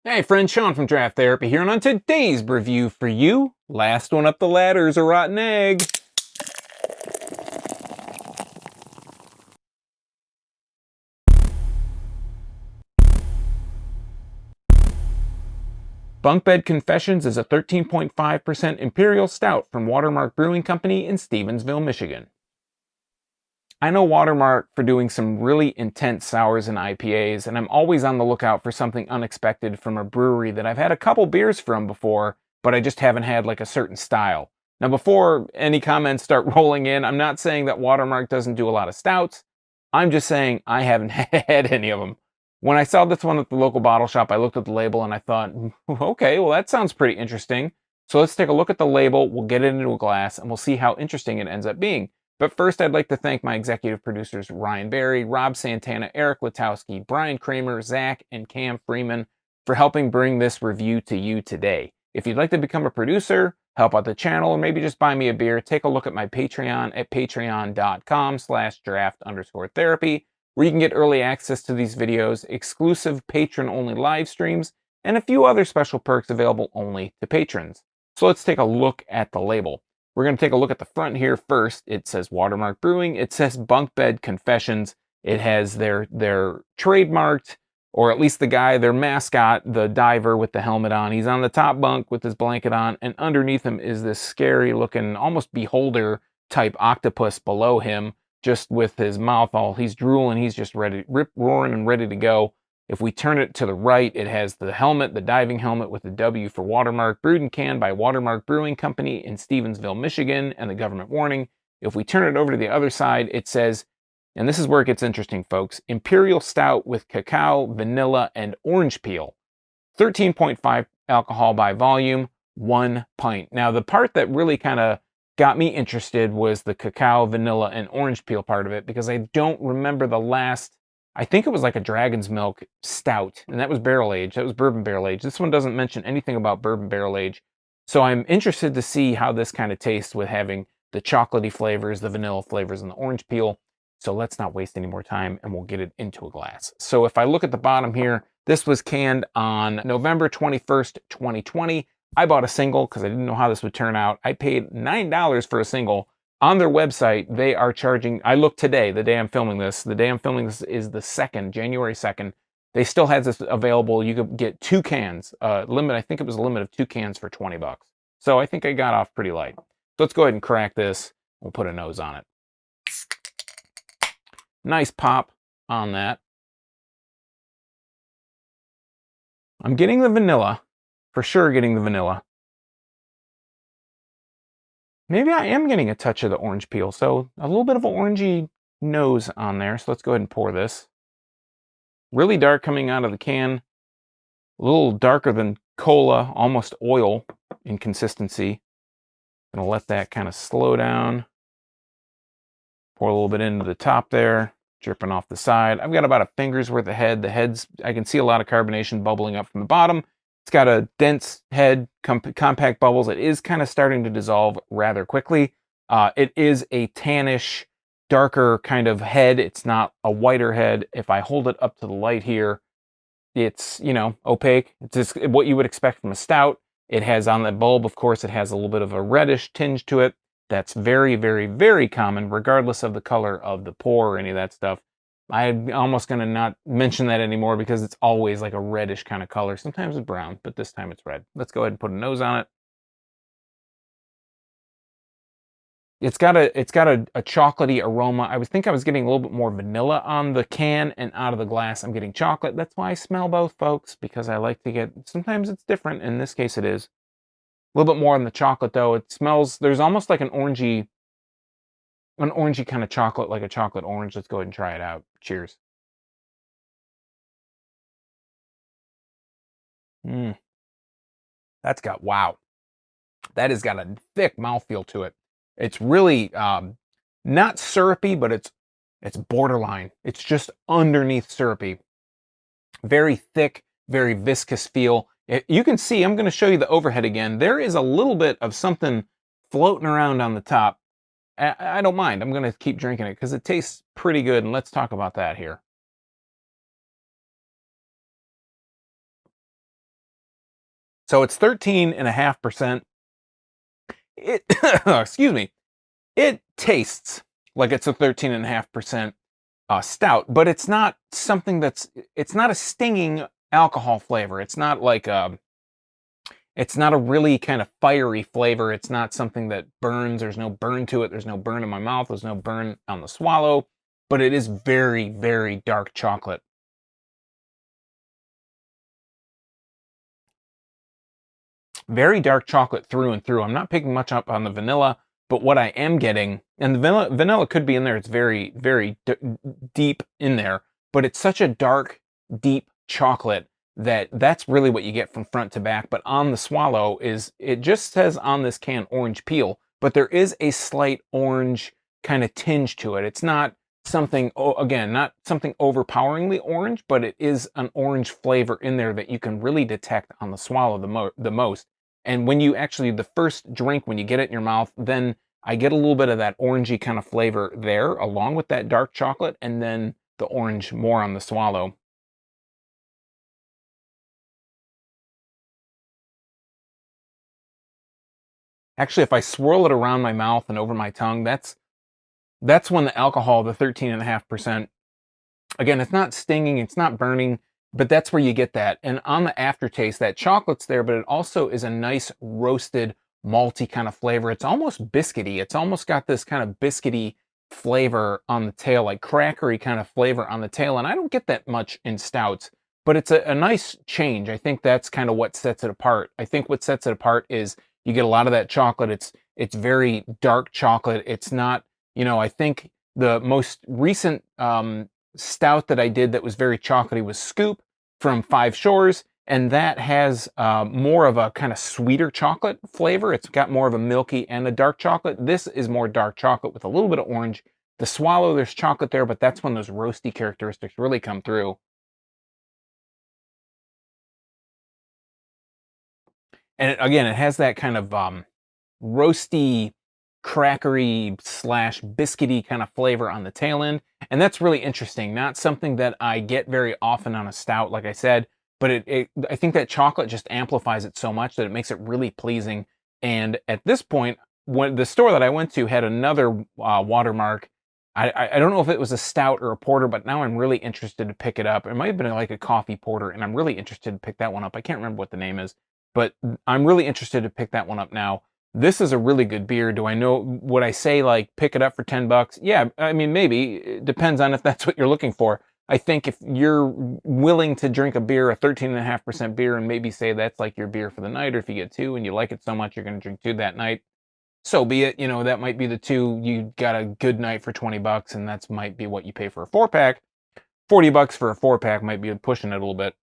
Hey friend, Sean from Draft Therapy here, and on today's review for you, last one up the ladder is a rotten egg. Bunk Bed Confessions is a 13.5% Imperial Stout from Watermark Brewing Company in Stevensville, Michigan. I know Watermark for doing some really intense sours and IPAs, and I'm always on the lookout for something unexpected from a brewery that I've had a couple beers from before, but I just haven't had like a certain style. Now, before any comments start rolling in, I'm not saying that Watermark doesn't do a lot of stouts. I'm just saying I haven't had any of them. When I saw this one at the local bottle shop, I looked at the label and I thought, okay, well, that sounds pretty interesting. So let's take a look at the label, we'll get it into a glass, and we'll see how interesting it ends up being. But first, I'd like to thank my executive producers, Ryan Barry, Rob Santana, Eric Latowski, Brian Kramer, Zach, and Cam Freeman for helping bring this review to you today. If you'd like to become a producer, help out the channel, or maybe just buy me a beer, take a look at my Patreon at patreon.com/draft_therapy, where you can get early access to these videos, exclusive patron-only live streams, and a few other special perks available only to patrons. So let's take a look at the label. We're going to take a look at the front here first. It says Watermark Brewing. It says Bunk Bed Confessions. It has their trademarked, or at least the guy, their mascot, the diver with the helmet on. He's on the top bunk with his blanket on, and underneath him is this scary looking, almost beholder type octopus below him, just with his mouth all, he's drooling, he's just ready, rip-roaring and ready to go. If we turn it to the right, it has the helmet, the diving helmet with the W for Watermark, brewed and canned by Watermark Brewing Company in Stevensville, Michigan, and the government warning. If we turn it over to the other side, it says, and this is where it gets interesting, folks, Imperial Stout with cacao, vanilla, and orange peel. 13.5 alcohol by volume, 1 pint. Now, the part that really kind of got me interested was the cacao, vanilla, and orange peel part of it, because I don't remember the last, I think it was like a Dragon's Milk stout, and that was barrel aged. That was bourbon barrel aged. This one doesn't mention anything about bourbon barrel age. So I'm interested to see how this kind of tastes with having the chocolatey flavors, the vanilla flavors, and the orange peel. So let's not waste any more time, and we'll get it into a glass. So if I look at the bottom here, this was canned on November 21st, 2020. I bought a single because I didn't know how this would turn out. I paid $9 for a single. On their website, they are charging, I looked today, the day I'm filming this. The day I'm filming this is the 2nd, January 2nd. They still had this available. You could get 2 cans, limit, I think it was a limit of 2 cans for 20 bucks. So I think I got off pretty light. So let's go ahead and crack this. We'll put a nose on it. Nice pop on that. I'm getting the vanilla. For sure getting the vanilla. Maybe I am getting a touch of the orange peel, so a little bit of an orangey nose on there. So let's go ahead and pour this. Really dark coming out of the can. A little darker than cola, almost oil in consistency. Gonna let that kind of slow down. Pour a little bit into the top there, dripping off the side. I've got about a finger's worth of head. The head's, I can see a lot of carbonation bubbling up from the bottom. It's got a dense head, compact bubbles. It is kind of starting to dissolve rather quickly. It is a tannish, darker kind of head. It's not a whiter head. If I hold it up to the light here, it's, you know, opaque. It's just what you would expect from a stout. It has on the bulb, of course, it has a little bit of a reddish tinge to it. That's very, very, very common, regardless of the color of the pour or any of that stuff. I'm almost going to not mention that anymore because it's always like a reddish kind of color. Sometimes it's brown, but this time it's red. Let's go ahead and put a nose on it. It's got a chocolatey aroma. I think I was getting a little bit more vanilla on the can, and out of the glass I'm getting chocolate. That's why I smell both, folks, because I like to get, sometimes it's different. In this case it is. A little bit more on the chocolate though. It smells, there's almost like an orangey kind of chocolate, like a chocolate orange. Let's go ahead and try it out. Cheers. That's got, wow. That has got a thick mouthfeel to it. It's really not syrupy, but it's borderline. It's just underneath syrupy. Very thick, very viscous feel. You can see, I'm going to show you the overhead again. There is a little bit of something floating around on the top. I don't mind. I'm going to keep drinking it because it tastes pretty good, and let's talk about that here. So it's 13.5%. It, excuse me, it tastes like it's a 13.5% stout, but it's not something it's not a stinging alcohol flavor. It's not like it's not a really kind of fiery flavor. It's not something that burns. There's no burn to it. There's no burn in my mouth. There's no burn on the swallow, but it is very, very dark chocolate. Very dark chocolate through and through. I'm not picking much up on the vanilla, but what I am getting, and the vanilla could be in there. It's very, very deep in there, but it's such a dark, deep chocolate that's really what you get from front to back. But on the swallow it just says on this can orange peel, but there is a slight orange kind of tinge to it. It's not something, again, not something overpoweringly orange, but it is an orange flavor in there that you can really detect on the swallow the most. And when you actually, the first drink, when you get it in your mouth, then I get a little bit of that orangey kind of flavor there, along with that dark chocolate, and then the orange more on the swallow. Actually, if I swirl it around my mouth and over my tongue, that's when the alcohol, the 13.5%, again, it's not stinging, it's not burning, but that's where you get that. And on the aftertaste, that chocolate's there, but it also is a nice roasted, malty kind of flavor. It's almost biscuity. It's almost got this kind of biscuity flavor on the tail, like crackery kind of flavor on the tail. And I don't get that much in stouts, but it's a nice change. I think that's kind of what sets it apart. I think what sets it apart is you get a lot of that chocolate. It's very dark chocolate. It's not, I think the most recent stout that I did that was very chocolatey was Scoop from Five Shores, and that has more of a kind of sweeter chocolate flavor. It's got more of a milky and a dark chocolate. This is more dark chocolate with a little bit of orange. The swallow, there's chocolate there, but that's when those roasty characteristics really come through. And again, it has that kind of roasty, crackery slash biscuity kind of flavor on the tail end. And that's really interesting. Not something that I get very often on a stout, like I said, but I think that chocolate just amplifies it so much that it makes it really pleasing. And at this point, when the store that I went to had another Watermark, I don't know if it was a stout or a porter, but now I'm really interested to pick it up. It might have been like a coffee porter, and I'm really interested to pick that one up. I can't remember what the name is, but I'm really interested to pick that one up now. This is a really good beer. Do I know, would I say like pick it up for $10? Yeah, I mean, maybe. It depends on if that's what you're looking for. I think if you're willing to drink a beer, a 13.5% beer, and maybe say that's like your beer for the night, or if you get two and you like it so much, you're going to drink two that night, so be it. That might be the two. You got a good night for $20, and that's might be what you pay for a 4-pack. $40 for a 4-pack might be pushing it a little bit.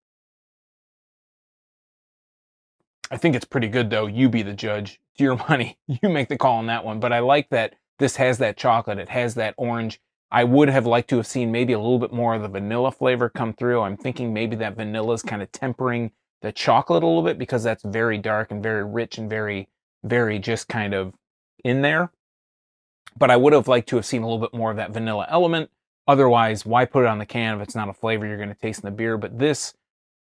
I think it's pretty good, though. You be the judge. It's your money. You make the call on that one. But I like that this has that chocolate. It has that orange. I would have liked to have seen maybe a little bit more of the vanilla flavor come through. I'm thinking maybe that vanilla is kind of tempering the chocolate a little bit, because that's very dark and very rich and very, very just kind of in there. But I would have liked to have seen a little bit more of that vanilla element. Otherwise, why put it on the can if it's not a flavor you're going to taste in the beer? But this,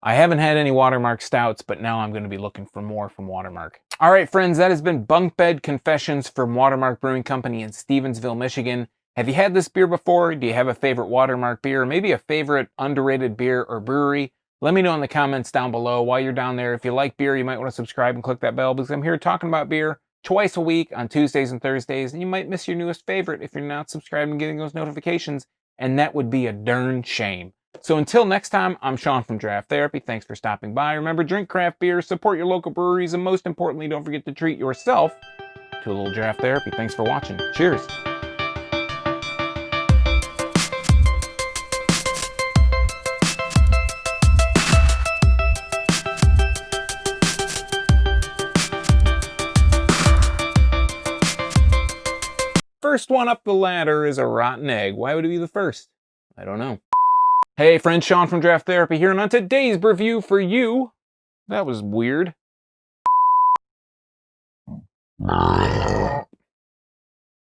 I haven't had any Watermark stouts, but now I'm going to be looking for more from Watermark. All right, friends, that has been Bunk Bed Confessions from Watermark Brewing Company in Stevensville, Michigan. Have you had this beer before? Do you have a favorite Watermark beer? Or maybe a favorite underrated beer or brewery? Let me know in the comments down below. While you're down there, if you like beer, you might want to subscribe and click that bell, because I'm here talking about beer twice a week on Tuesdays and Thursdays, and you might miss your newest favorite if you're not subscribed and getting those notifications, and that would be a darn shame. So until next time, I'm Sean from Draft Therapy. Thanks for stopping by. Remember, drink craft beer, support your local breweries, and most importantly, don't forget to treat yourself to a little draft therapy. Thanks for watching. Cheers. First one up the ladder is a rotten egg. Why would it be the first? I don't know. Hey friends, Sean from Draft Therapy here, and on today's review for you, that was weird.